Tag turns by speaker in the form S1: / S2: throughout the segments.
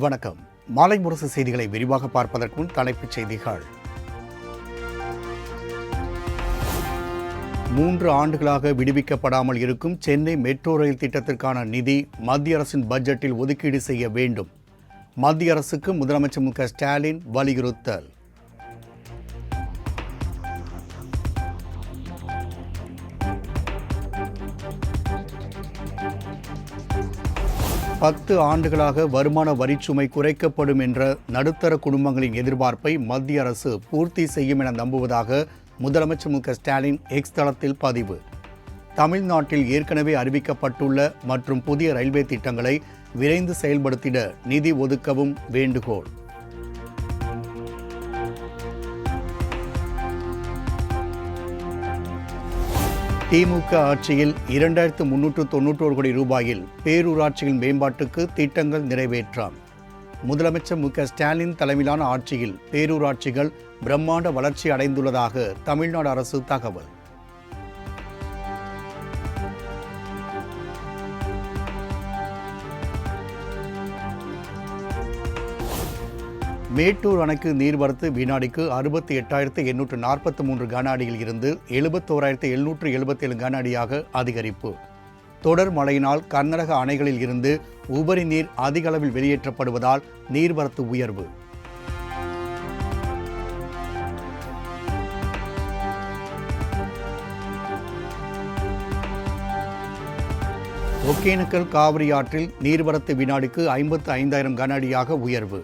S1: வணக்கம். மாலை முரசு செய்திகளை விரிவாக பார்ப்பதற்கு முன் தலைப்புச் செய்திகள். 3 ஆண்டுகளாக விடுவிக்கப்படாமல் இருக்கும் சென்னை மெட்ரோ ரயில் திட்டத்திற்கான நிதி மத்திய அரசின் பட்ஜெட்டில் ஒதுக்கீடு செய்ய வேண்டும். மத்திய அரசுக்கு முதலமைச்சர் மு.க. ஸ்டாலின் வலியுறுத்தல். பத்து ஆண்டுகளாக வருமான வரிச்சுமை குறைக்கப்படும் என்ற நடுத்தர குடும்பங்களின் எதிர்பார்ப்பை மத்திய அரசு பூர்த்தி செய்யும் என நம்புவதாக முதலமைச்சர் மு.க. ஸ்டாலின் எக்ஸ் தளத்தில் பதிவு. தமிழ்நாட்டில் ஏற்கனவே அறிவிக்கப்பட்டுள்ள மற்றும் புதிய ரயில்வே திட்டங்களை விரைந்து செயல்படுத்திட நிதி ஒதுக்கவும் வேண்டுகோள். திமுக ஆட்சியில் 2391 கோடி ரூபாயில் பேரூராட்சிகள் மேம்பாட்டுக்கு திட்டங்கள் நிறைவேற்றம். முதலமைச்சர் மு.க. ஸ்டாலின் தலைமையிலான ஆட்சியில் பேரூராட்சிகள் பிரம்மாண்ட வளர்ச்சி அடைந்துள்ளதாக தமிழ்நாடு அரசு தகவல். மேட்டூர் அணைக்கு நீர்வரத்து வினாடிக்கு 68,843 கன அடியில் இருந்து 71,777 கன அடியாக அதிகரிப்பு. தொடர் மழையினால் கர்நாடக அணைகளில் இருந்து உபரி நீர் அதிக அளவில் வெளியேற்றப்படுவதால் நீர்வரத்து உயர்வு. ஒகேனக்கல் காவிரி ஆற்றில் நீர்வரத்து வினாடிக்கு 55,000 கன அடியாக உயர்வு.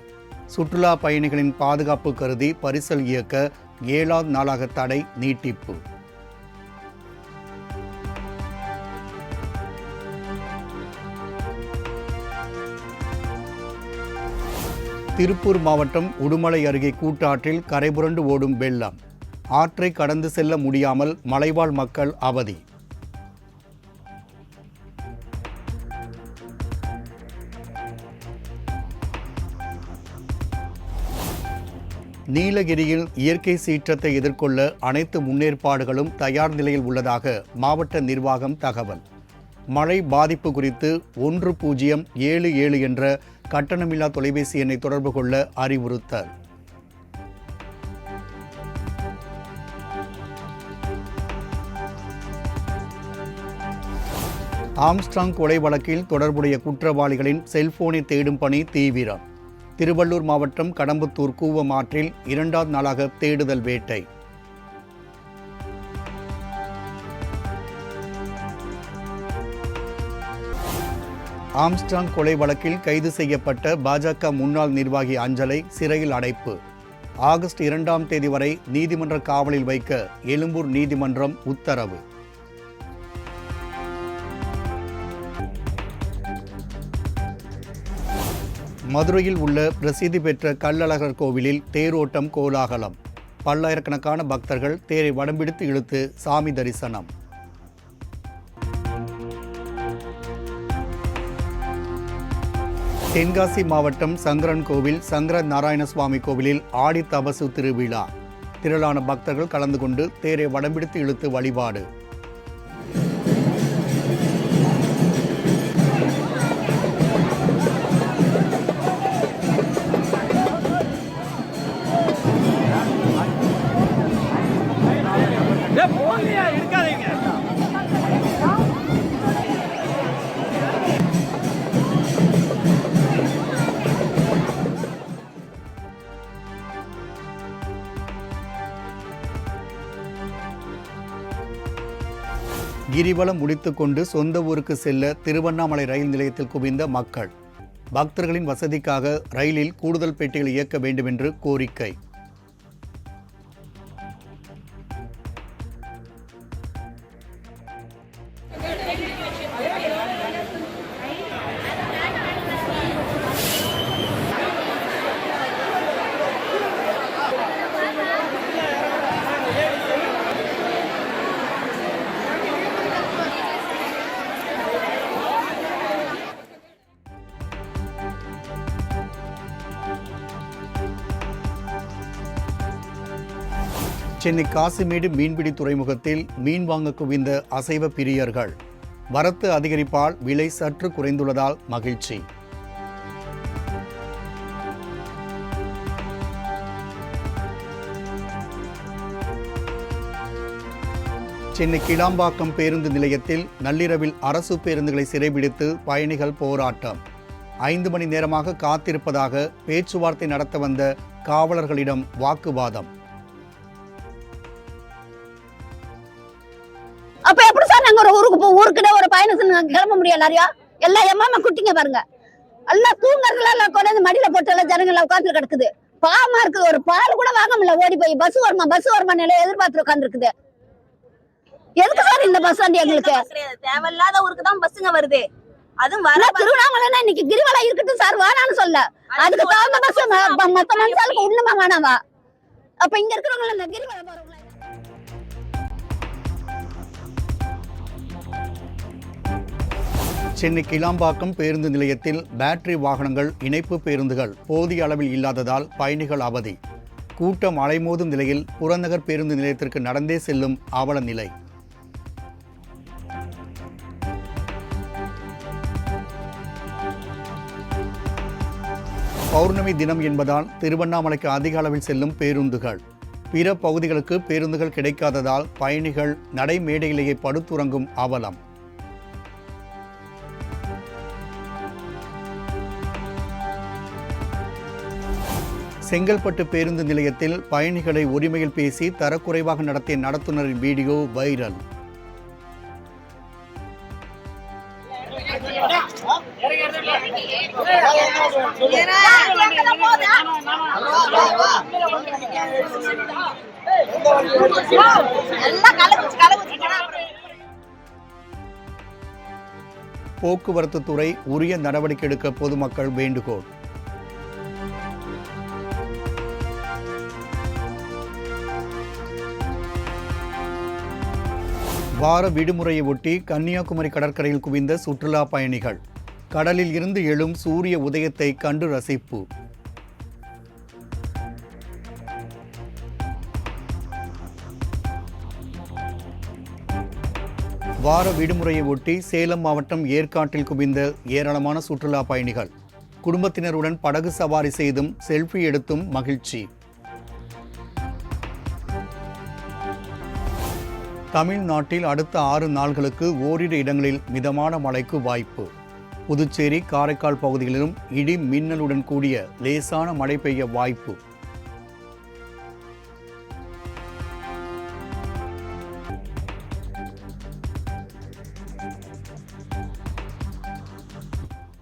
S1: சுற்றுலா பயணிகளின் பாதுகாப்பு கருதி பரிசல் இயக்க 7வது நாளாக தடை நீட்டிப்பு. திருப்பூர் மாவட்டம் உடுமலை அருகே கூட்டாற்றில் கரைபுரண்டு ஓடும் வெள்ளம். ஆற்றை கடந்து செல்ல முடியாமல் மலைவாழ் மக்கள் அவதி. நீலகிரியில் இயற்கை சீற்றத்தை எதிர்கொள்ள அனைத்து முன்னேற்பாடுகளும் தயார் நிலையில் உள்ளதாக மாவட்ட நிர்வாகம் தகவல். மழை பாதிப்பு குறித்து 1077 என்ற கட்டணமில்லா தொலைபேசி எண்ணை தொடர்பு கொள்ள அறிவுறுத்தல். ஆம்ஸ்ட்ராங் கொலை வழக்கில் தொடர்புடைய குற்றவாளிகளின் செல்போனை தேடும் பணி தீவிரம். திருவள்ளூர் மாவட்டம் கடம்பத்தூர் கூவம் ஆற்றில் 2வது நாளாக தேடுதல் வேட்டை. ஆம்ஸ்ட்ராங் கொலை வழக்கில் கைது செய்யப்பட்ட பாஜக முன்னாள் நிர்வாகி அஞ்சலை சிறையில் அடைப்பு. ஆகஸ்ட் 2ஆம் தேதி வரை நீதிமன்ற காவலில் வைக்க எழும்பூர் நீதிமன்றம் உத்தரவு. மதுரையில் உள்ள பிரசித்தி பெற்ற கள்ளழகர் கோவிலில் தேரோட்டம் கோலாகலம். பல்லாயிரக்கணக்கான பக்தர்கள் தேரை வடம்பிடித்து இழுத்து சாமி தரிசனம். தென்காசி மாவட்டம் சங்கரன் கோவில் சங்கர நாராயண சுவாமி கோவிலில் ஆடி தபசு திருவிழா. திரளான பக்தர்கள் கலந்து கொண்டு தேரை வடம்பிடித்து இழுத்து வழிபாடு. கிரிவலம் முடித்துக்கொண்டு சொந்த ஊருக்கு செல்ல திருவண்ணாமலை ரயில் நிலையத்தில் குவிந்த மக்கள். பக்தர்களின் வசதிக்காக ரயிலில் கூடுதல் பெட்டிகள் இயக்க வேண்டும் என்று கோரிக்கை. சென்னை காசிமேடு மீன்பிடி துறைமுகத்தில் மீன் வாங்க குவிந்த அசைவ பிரியர்கள். வரத்து அதிகரிப்பால் விலை சற்று குறைந்துள்ளதால் மகிழ்ச்சி. சென்னை கிளாம்பாக்கம் பேருந்து நிலையத்தில் நள்ளிரவில் அரசு பேருந்துகளை சிறைபிடித்து பயணிகள் போராட்டம். 5 மணி நேரமாக காத்திருப்பதாக பேச்சுவார்த்தை நடத்த வந்த காவலர்களிடம் வாக்குவாதம்.
S2: அப்ப எப்படி சார் நாங்க ஒரு ஊருக்குட ஒரு பயணம் கிளம்ப முடியும்? எல்லாம் எம்மாம குட்டிங்க பாருங்க, எல்லாம் தூங்குறதுல எல்லாம் கொண்டு மடியில போட்டு எல்லாம் ஜனங்கள் உட்காந்து கிடக்குது. பாவமா இருக்குது. ஒரு பால் கூட வாங்க முடியல. ஓடி போய் பஸ் வருமா நிலைய எதிர்பார்த்து உட்கார்ந்து இருக்குது. எதுக்கு சார் இந்த பஸ் வண்டி? எங்களுக்கு
S3: தேவையில்லாத ஊருக்கு தான் பஸ்ஸுங்க வருது. அதுவும் வர
S2: திருவண்ணாமலை இன்னைக்கு கிரிவலம் இருக்கட்டும் சார், வேணான்னு சொல்ல. அதுக்கு தகுந்த பஸ் மொத்த மனுஷாலுக்கு உண்மைமா வேணாவா? அப்ப இங்க இருக்கிறவங்க இந்த கிரிவலம் போறவங்க.
S1: சென்னை கிளாம்பாக்கம் பேருந்து நிலையத்தில் பேட்டரி வாகனங்கள், இணைப்பு பேருந்துகள் போதிய அளவில் இல்லாததால் பயணிகள் அவதி. கூட்டம் அலைமோதும் நிலையில் புறநகர் பேருந்து நிலையத்திற்கு நடந்தே செல்லும் அவல நிலை. பௌர்ணமி தினம் என்பதால் திருவண்ணாமலைக்கு அதிக அளவில் செல்லும் பேருந்துகள். பிற பகுதிகளுக்கு பேருந்துகள் கிடைக்காததால் பயணிகள் நடைமேடையிலேயே படுத்துறங்கும் அவலம். செங்கல்பட்டு பேருந்து நிலையத்தில் பயணிகளை உரிமையில் பேசி தரக்குறைவாக நடத்திய நடத்துனரின் வீடியோ வைரல். போக்குவரத்து துறை உரிய நடவடிக்கை எடுக்க பொதுமக்கள் வேண்டுகோள். வார விடுமுறையை ஒட்டி கன்னியாகுமரி கடற்கரையில் குவிந்த சுற்றுலா பயணிகள். கடலில் இருந்து எழும் சூரிய உதயத்தை கண்டு ரசிப்பு. வார விடுமுறையை ஒட்டி சேலம் மாவட்டம் ஏற்காட்டில் குவிந்த ஏராளமான சுற்றுலா பயணிகள். குடும்பத்தினருடன் படகு சவாரி செய்தும் செல்ஃபி எடுத்தும் மகிழ்ச்சி. தமிழ்நாட்டில் அடுத்த 6 நாள்களுக்கு ஓரிரு இடங்களில் மிதமான மழைக்கு வாய்ப்பு. புதுச்சேரி, காரைக்கால் பகுதிகளிலும் இடி மின்னலுடன் கூடிய லேசான மழை பெய்ய வாய்ப்பு.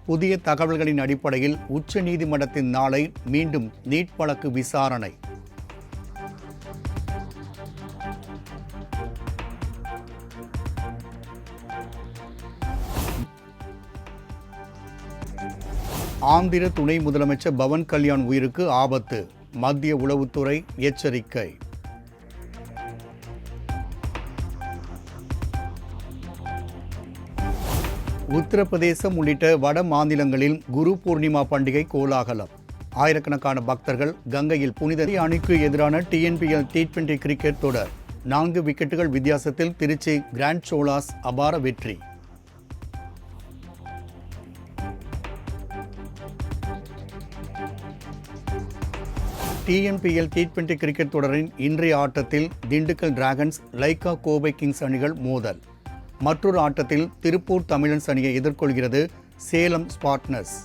S1: புதிய தகவல்களின் அடிப்படையில் உச்ச நீதிமன்றத்தின் நாளை மீண்டும் நீட் வழக்கு விசாரணை. ஆந்திர துணை முதலமைச்சர் பவன் கல்யாண் உயிருக்கு ஆபத்து. மத்திய உளவுத்துறை எச்சரிக்கை. உத்தரப்பிரதேசம் உள்ளிட்ட வட மாநிலங்களில் குரு பூர்ணிமா பண்டிகை கோலாகலம். ஆயிரக்கணக்கான பக்தர்கள் கங்கையில் புனித அணிக்கு எதிரான TNPL T20 கிரிக்கெட் தொடர் 4 விக்கெட்டுகள் வித்தியாசத்தில் திருச்சி கிராண்ட் சோலாஸ் அபார வெற்றி. TNPL T20 கிரிக்கெட் தொடரின் இன்றைய ஆட்டத்தில் திண்டுக்கல் டிராகன்ஸ், லைக்கா கோபை கிங்ஸ் அணிகள் மோதல். மற்றொரு ஆட்டத்தில் திருப்பூர் தமிழன்ஸ் அணியை எதிர்கொள்கிறது சேலம் ஸ்பார்டன்ஸ்.